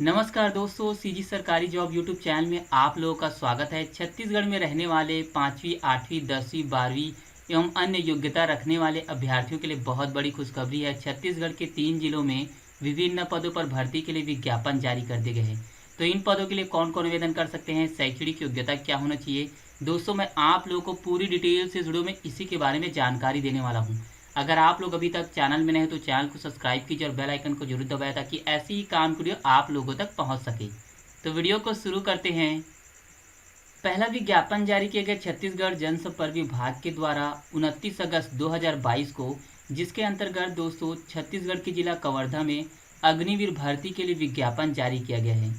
नमस्कार दोस्तों, सीजी सरकारी जॉब यूट्यूब चैनल में आप लोगों का स्वागत है। छत्तीसगढ़ में रहने वाले 5वीं, 8वीं, 10वीं, 12वीं एवं अन्य योग्यता रखने वाले अभ्यर्थियों के लिए बहुत बड़ी खुशखबरी है। छत्तीसगढ़ के 3 जिलों में विभिन्न पदों पर भर्ती के लिए विज्ञापन जारी कर दिए गए हैं। तो इन पदों के लिए कौन कौन आवेदन कर सकते हैं, शैक्षणिक योग्यता क्या होना चाहिए, दोस्तों मैं आप लोगों को पूरी डिटेल से जुड़ो में इसी के बारे में जानकारी देने वाला हूँ। अगर आप लोग अभी तक चैनल में नहीं तो चैनल को सब्सक्राइब कीजिए और बेल आइकन को जरूर दबाएं ताकि ऐसी ही काम वीडियो आप लोगों तक पहुंच सके। तो वीडियो को शुरू करते हैं। पहला विज्ञापन जारी किया गया छत्तीसगढ़ जनसंपर्क विभाग के द्वारा 29 अगस्त 2022 को, जिसके अंतर्गत दोस्तों छत्तीसगढ़ के जिला कवर्धा में अग्निवीर भर्ती के लिए विज्ञापन जारी किया गया है।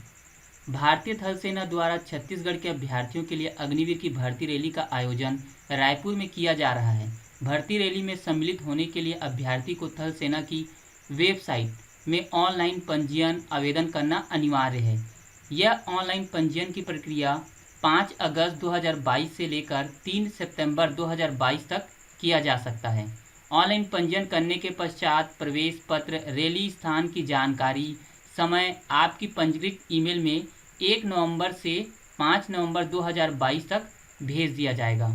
भारतीय थल सेना द्वारा छत्तीसगढ़ के अभ्यर्थियों के लिए अग्निवीर की भर्ती रैली का आयोजन रायपुर में किया जा रहा है। भर्ती रैली में सम्मिलित होने के लिए अभ्यर्थी को थल सेना की वेबसाइट में ऑनलाइन पंजीयन आवेदन करना अनिवार्य है। यह ऑनलाइन पंजीयन की प्रक्रिया 5 अगस्त 2022 से लेकर 3 सितंबर 2022 तक किया जा सकता है। ऑनलाइन पंजीयन करने के पश्चात प्रवेश पत्र, रैली स्थान की जानकारी, समय आपकी पंजीकृत ईमेल में 1 नवंबर से 5 नवंबर 2022 तक भेज दिया जाएगा।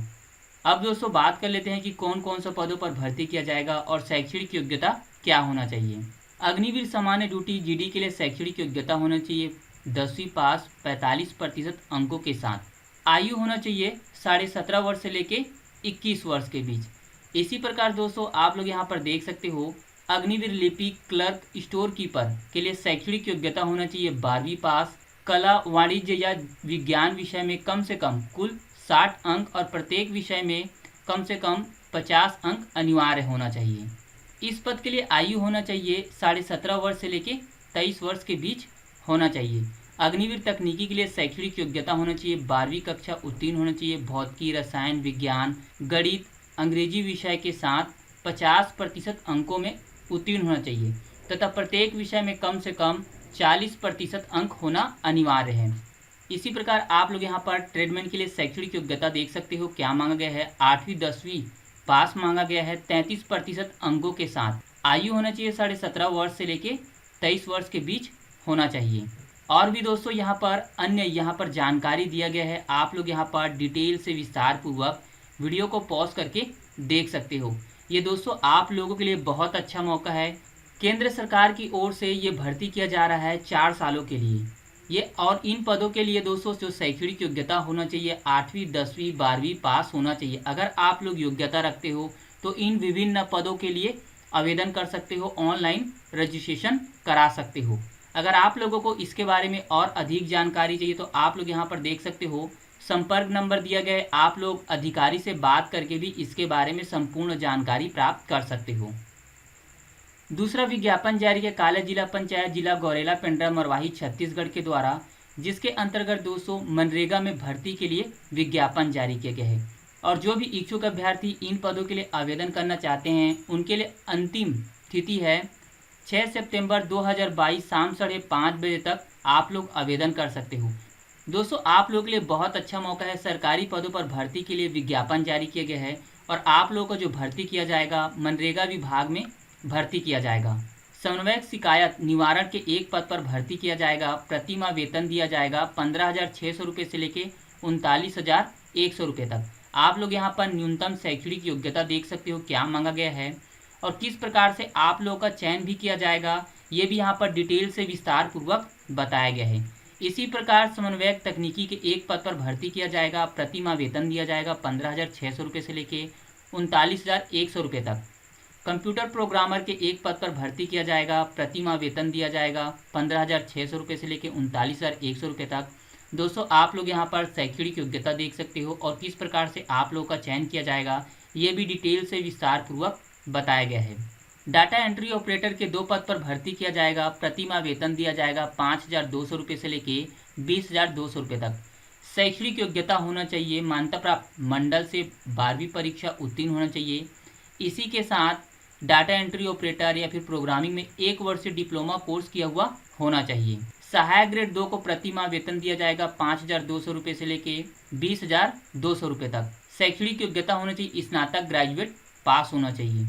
अब दोस्तों बात कर लेते हैं कि कौन कौन से पदों पर भर्ती किया जाएगा और शैक्षणिक योग्यता क्या होना चाहिए। अग्निवीर सामान्य ड्यूटी जीडी के लिए शैक्षणिक योग्यता होना चाहिए 10वीं पास 45% अंकों के साथ। आयु होना चाहिए 17.5 वर्ष से लेके 21 वर्ष के बीच। इसी प्रकार दोस्तों आप लोग यहाँ पर देख सकते हो, अग्निवीर लिपिक, क्लर्क, स्टोर कीपर के लिए शैक्षणिक योग्यता होना चाहिए 12वीं पास। कला, वाणिज्य या विज्ञान विषय में कम से कम कुल 60 अंक और प्रत्येक विषय में कम से कम 50 अंक अनिवार्य होना चाहिए। इस पद के लिए आयु होना चाहिए 17.5 वर्ष से लेके 23 वर्ष के बीच होना चाहिए। अग्निवीर तकनीकी के लिए शैक्षणिक योग्यता होना चाहिए 12वीं कक्षा उत्तीर्ण होना चाहिए। भौतिकी, रसायन विज्ञान, गणित, अंग्रेजी विषय के साथ 50% अंकों में उत्तीर्ण होना चाहिए तथा प्रत्येक विषय में कम से कम 40% अंक होना अनिवार्य है। इसी प्रकार आप लोग यहाँ पर ट्रेडमैन के लिए शैक्षणिक योग्यता देख सकते हो क्या मांगा गया है। 8वीं 10वीं पास मांगा गया है 33% अंकों के साथ। आयु होना चाहिए 17.5 वर्ष से लेके 23 वर्ष के बीच होना चाहिए। और भी दोस्तों यहाँ पर अन्य यहाँ पर जानकारी दिया गया है। आप लोग यहाँ पर डिटेल से विस्तार पूर्वक वीडियो को पॉज करके देख सकते हो। ये दोस्तों आप लोगों के लिए बहुत अच्छा मौका है। केंद्र सरकार की ओर से ये भर्ती किया जा रहा है 4 सालों के लिए। ये और इन पदों के लिए दोस्तों जो शैक्षणिक योग्यता होना चाहिए 8वीं 10वीं 12वीं पास होना चाहिए। अगर आप लोग योग्यता रखते हो तो इन विभिन्न पदों के लिए आवेदन कर सकते हो, ऑनलाइन रजिस्ट्रेशन करा सकते हो। अगर आप लोगों को इसके बारे में और अधिक जानकारी चाहिए तो आप लोग यहाँ पर देख सकते हो, संपर्क नंबर दिया गया है। आप लोग अधिकारी से बात करके भी इसके बारे में संपूर्ण जानकारी प्राप्त कर सकते हो। दूसरा विज्ञापन जारी किया काला जिला पंचायत जिला गौरेला पेंड्रा मरवाही छत्तीसगढ़ के द्वारा, जिसके अंतर्गत 200 मनरेगा में भर्ती के लिए विज्ञापन जारी किया गया है। और जो भी इच्छुक अभ्यर्थी इन पदों के लिए आवेदन करना चाहते हैं उनके लिए अंतिम तिथि है 6 सितंबर 2022 शाम 5:30 बजे तक आप लोग आवेदन कर सकते हो। दोस्तों आप लोगों के लिए बहुत अच्छा मौका है। सरकारी पदों पर भर्ती के लिए विज्ञापन जारी किया गया है और आप लोगों को जो भर्ती किया जाएगा मनरेगा विभाग में भर्ती किया जाएगा। समन्वयक शिकायत निवारण के एक पद पर भर्ती किया जाएगा। प्रति माह वेतन दिया जाएगा 15,600 रुपये से लेके 39,100 रुपये तक। आप लोग यहाँ पर न्यूनतम शैक्षणिक योग्यता देख सकते हो क्या मांगा गया है और किस प्रकार से आप लोगों का चयन भी किया जाएगा, ये भी यहाँ पर डिटेल से विस्तार पूर्वक बताया गया है। इसी प्रकार समन्वयक तकनीकी के एक पद पर भर्ती किया जाएगा। प्रति माह वेतन दिया जाएगा 15,600 रुपये से लेके 39,100 रुपये तक। कंप्यूटर प्रोग्रामर के एक पद पर भर्ती किया जाएगा। प्रति माह वेतन दिया जाएगा 15,600 रुपये से लेकर 39,100 रुपये तक। दोस्तों आप लोग यहाँ पर शैक्षणिक योग्यता देख सकते हो और किस प्रकार से आप लोगों का चयन किया जाएगा ये भी डिटेल से विस्तार पूर्वक बताया गया है। डाटा एंट्री ऑपरेटर के 2 पद पर भर्ती किया जाएगा। प्रति माह वेतन दिया जाएगा 5,200 रुपये से लेके 20,200 रुपये तक। शैक्षणिक योग्यता होना चाहिए मान्यता प्राप्त मंडल से 12वीं परीक्षा उत्तीर्ण होना चाहिए। इसी के साथ डाटा एंट्री ऑपरेटर या फिर प्रोग्रामिंग में 1 वर्ष से डिप्लोमा कोर्स किया हुआ होना चाहिए। सहायक ग्रेड 2 को प्रति माह वेतन दिया जाएगा 5,200 रुपये से लेके 20,200 रुपये तक। शैक्षणिक योग्यता होना चाहिए स्नातक ग्रेजुएट पास होना चाहिए।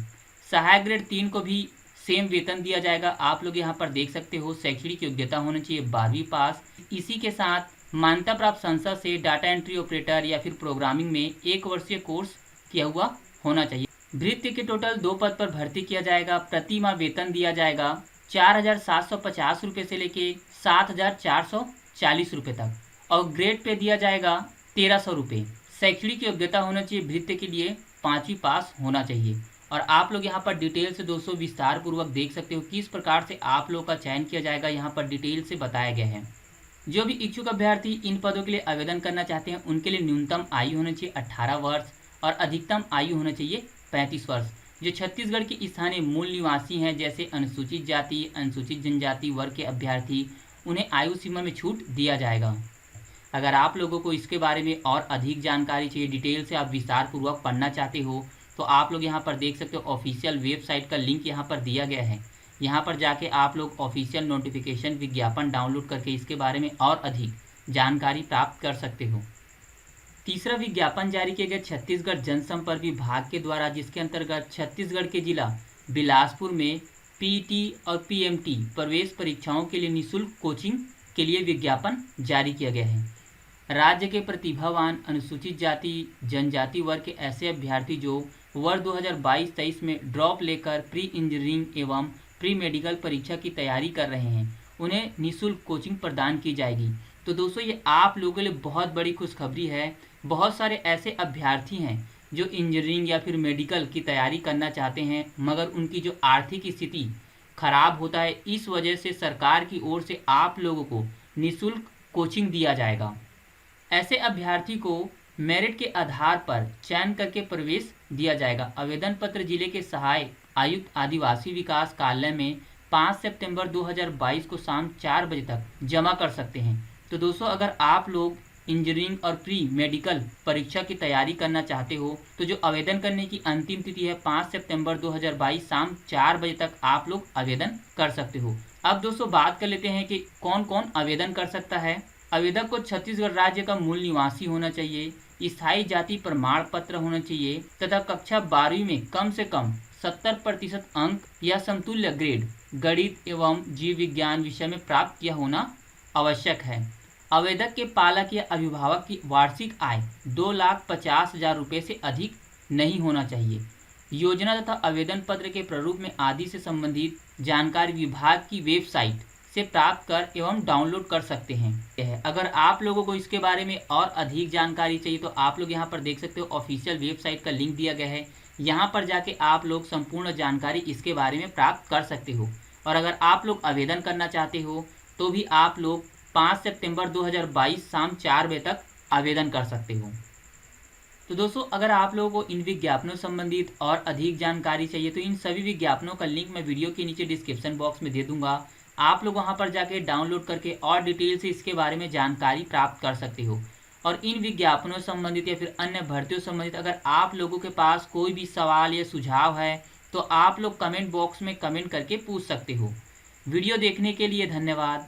सहायक ग्रेड 3 को भी सेम वेतन दिया जाएगा। आप लोग यहाँ पर देख सकते हो शैक्षणिक योग्यता होनी चाहिए 12वीं पास। इसी के साथ मान्यता प्राप्त संस्था से डाटा एंट्री ऑपरेटर या फिर प्रोग्रामिंग में 1 वर्षीय कोर्स किया हुआ होना चाहिए। भृत्य के टोटल 2 पद पर भर्ती किया जाएगा। प्रति माह वेतन दिया जाएगा 4,750 रुपये से लेके 7,440 रुपये तक और ग्रेड पे दिया जाएगा 1,300 रुपये। शैक्षणिक योग्यता होना चाहिए भृत्य के लिए 5वीं पास होना चाहिए। और आप लोग यहाँ पर डिटेल से दोस्तों विस्तार पूर्वक देख सकते हो किस प्रकार से आप लोग का चयन किया जाएगा, यहाँ पर डिटेल से बताया गया है। जो भी इच्छुक अभ्यर्थी इन पदों के लिए आवेदन करना चाहते हैं उनके लिए न्यूनतम आयु होनी चाहिए 18 वर्ष और अधिकतम आयु होना चाहिए 35 वर्ष। जो छत्तीसगढ़ के स्थानीय मूल निवासी हैं जैसे अनुसूचित जाति, अनुसूचित जनजाति वर्ग के अभ्यर्थी, उन्हें आयु सीमा में छूट दिया जाएगा। अगर आप लोगों को इसके बारे में और अधिक जानकारी चाहिए, डिटेल से आप विस्तार पूर्वक पढ़ना चाहते हो, तो आप लोग यहाँ पर देख सकते हो ऑफिशियल वेबसाइट का लिंक यहाँ पर दिया गया है। यहाँ पर जाके आप लोग ऑफिशियल नोटिफिकेशन विज्ञापन डाउनलोड करके इसके बारे में और अधिक जानकारी प्राप्त कर सकते हो। तीसरा विज्ञापन जारी किया गया छत्तीसगढ़ जनसंपर्क विभाग के द्वारा, जिसके अंतर्गत छत्तीसगढ़ के जिला बिलासपुर में पीटी और पीएमटी प्रवेश परीक्षाओं के लिए निःशुल्क कोचिंग के लिए विज्ञापन जारी किया गया है। राज्य के प्रतिभावान अनुसूचित जाति जनजाति वर्ग के ऐसे अभ्यर्थी जो वर्ष 2022-23 में ड्रॉप लेकर प्री इंजीनियरिंग एवं प्री मेडिकल परीक्षा की तैयारी कर रहे हैं, उन्हें निःशुल्क कोचिंग प्रदान की जाएगी। तो दोस्तों ये आप लोगों के लिए बहुत बड़ी खुशखबरी है। बहुत सारे ऐसे अभ्यर्थी हैं जो इंजीनियरिंग या फिर मेडिकल की तैयारी करना चाहते हैं, मगर उनकी जो आर्थिक स्थिति खराब होता है, इस वजह से सरकार की ओर से आप लोगों को निःशुल्क कोचिंग दिया जाएगा। ऐसे अभ्यर्थी को मेरिट के आधार पर चयन करके प्रवेश दिया जाएगा। आवेदन पत्र जिले के सहायक आयुक्त आदिवासी विकास कार्यालय में 5 सितंबर 2022 को शाम 4 बजे तक जमा कर सकते हैं। तो दोस्तों अगर आप लोग इंजीनियरिंग और प्री मेडिकल परीक्षा की तैयारी करना चाहते हो तो जो आवेदन करने की अंतिम तिथि है 5 सितंबर 2022 शाम 4 बजे तक आप लोग आवेदन कर सकते हो। अब दोस्तों बात कर लेते हैं कि कौन कौन आवेदन कर सकता है। आवेदक को छत्तीसगढ़ राज्य का मूल निवासी होना चाहिए, स्थायी जाति प्रमाण पत्र होना चाहिए तथा कक्षा 12वीं में कम से कम 70% अंक या समतुल्य ग्रेड गणित एवं जीव विज्ञान विषय में प्राप्त किया होना आवश्यक है। आवेदक के पालक या अभिभावक की वार्षिक आय 2,50,000 रुपये से अधिक नहीं होना चाहिए। योजना तथा आवेदन पत्र के प्रारूप में आदि से संबंधित जानकारी विभाग की वेबसाइट से प्राप्त कर एवं डाउनलोड कर सकते हैं। अगर आप लोगों को इसके बारे में और अधिक जानकारी चाहिए तो आप लोग यहाँ पर देख सकते हो ऑफिशियल वेबसाइट का लिंक दिया गया है। यहाँ पर जाके आप लोग संपूर्ण जानकारी इसके बारे में प्राप्त कर सकते हो। और अगर आप लोग आवेदन करना चाहते हो तो भी आप लोग 5 सितंबर 2022 शाम 4 बजे तक आवेदन कर सकते हो। तो दोस्तों अगर आप लोगों को इन विज्ञापनों संबंधित और अधिक जानकारी चाहिए तो इन सभी विज्ञापनों का लिंक मैं वीडियो के नीचे डिस्क्रिप्शन बॉक्स में दे दूंगा। आप लोग वहां पर जाके डाउनलोड करके और डिटेल से इसके बारे में जानकारी प्राप्त कर सकते हो। और इन विज्ञापनों संबंधित या फिर अन्य भर्तियों संबंधित अगर आप लोगों के पास कोई भी सवाल या सुझाव है तो आप लोग कमेंट बॉक्स में कमेंट करके पूछ सकते हो। वीडियो देखने के लिए धन्यवाद।